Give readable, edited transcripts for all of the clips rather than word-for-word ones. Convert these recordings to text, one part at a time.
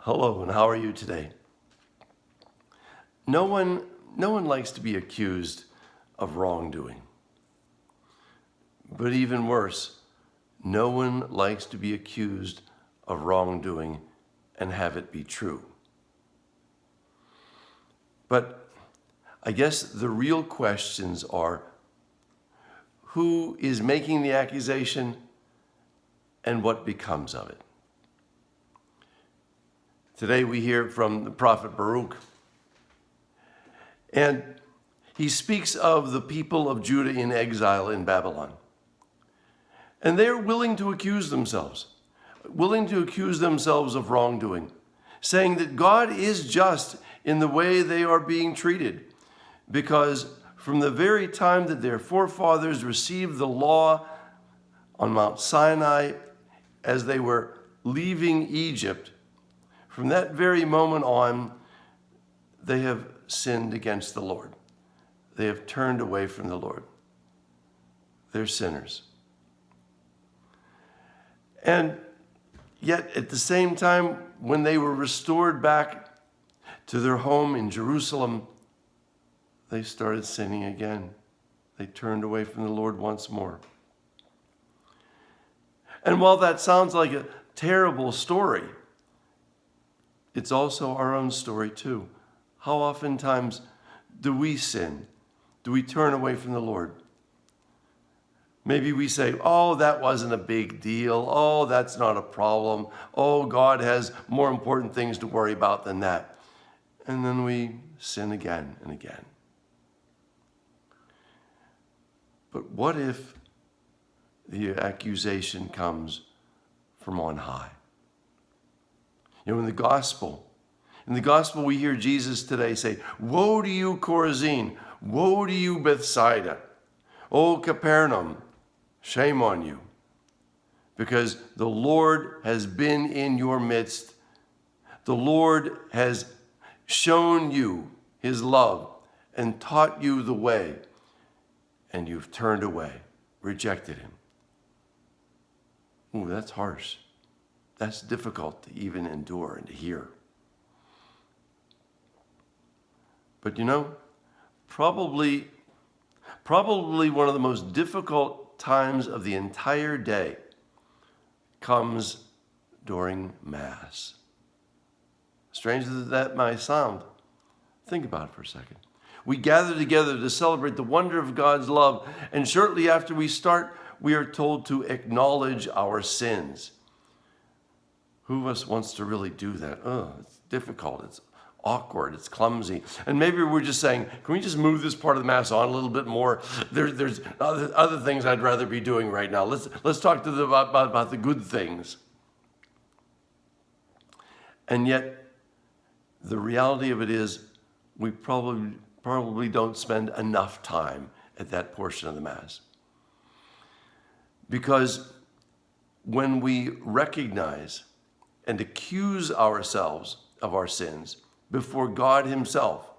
Hello, and how are you today? No one likes to be accused of wrongdoing. But even worse, no one likes to be accused of wrongdoing and have it be true. But I guess the real questions are, who is making the accusation and what becomes of it? Today we hear from the prophet Baruch. And he speaks of the people of Judah in exile in Babylon. And they're willing to accuse themselves of wrongdoing, saying that God is just in the way they are being treated, because from the very time that their forefathers received the law on Mount Sinai as they were leaving Egypt, from that very moment on, they have sinned against the Lord. They have turned away from the Lord. They're sinners. And yet, at the same time, when they were restored back to their home in Jerusalem, they started sinning again. They turned away from the Lord once more. And while that sounds like a terrible story, it's also our own story too. How oftentimes do we sin? Do we turn away from the Lord? Maybe we say, oh, that wasn't a big deal. Oh, that's not a problem. Oh, God has more important things to worry about than that. And then we sin again and again. But what if the accusation comes from on high? You know, in the gospel we hear Jesus today say, woe to you, Chorazin! Woe to you, Bethsaida! O Capernaum, shame on you! Because the Lord has been in your midst. The Lord has shown you his love and taught you the way, and you've turned away, rejected him. Ooh, that's harsh. That's difficult to even endure and to hear. But you know, probably one of the most difficult times of the entire day comes during Mass. Strange as that might sound, think about it for a second. We gather together to celebrate the wonder of God's love, and shortly after we start, we are told to acknowledge our sins. Who of us wants to really do that? Oh, it's difficult. It's awkward. It's clumsy. And maybe we're just saying, can we just move this part of the Mass on a little bit more? There's other things I'd rather be doing right now. Let's talk to them about the good things. And yet, the reality of it is, we probably don't spend enough time at that portion of the Mass. Because when we recognize and accuse ourselves of our sins before God himself,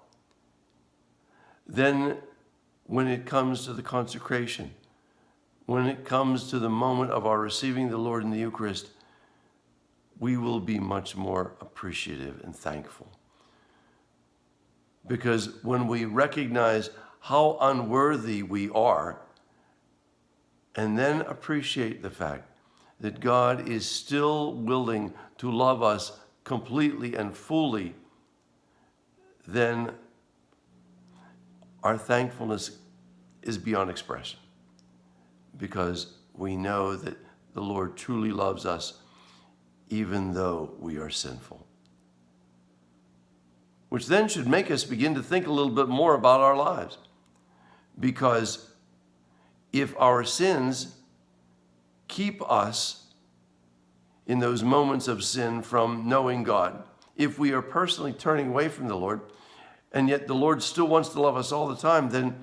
then when it comes to the consecration, when it comes to the moment of our receiving the Lord in the Eucharist, we will be much more appreciative and thankful. Because when we recognize how unworthy we are, and then appreciate the fact that God is still willing to love us completely and fully, then our thankfulness is beyond expression, because we know that the Lord truly loves us even though we are sinful. Which then should make us begin to think a little bit more about our lives. Because if our sins keep us in those moments of sin from knowing God, if we are personally turning away from the Lord, and yet the Lord still wants to love us all the time, then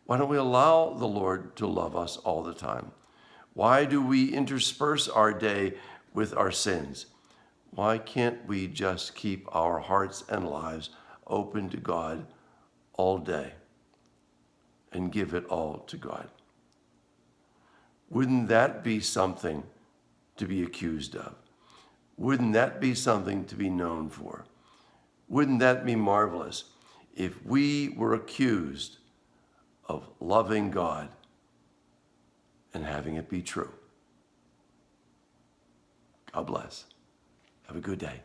why don't we allow the Lord to love us all the time? Why do we intersperse our day with our sins? Why can't we just keep our hearts and lives open to God all day and give it all to God? Wouldn't that be something to be accused of? Wouldn't that be something to be known for? Wouldn't that be marvelous if we were accused of loving God and having it be true? God bless. Have a good day.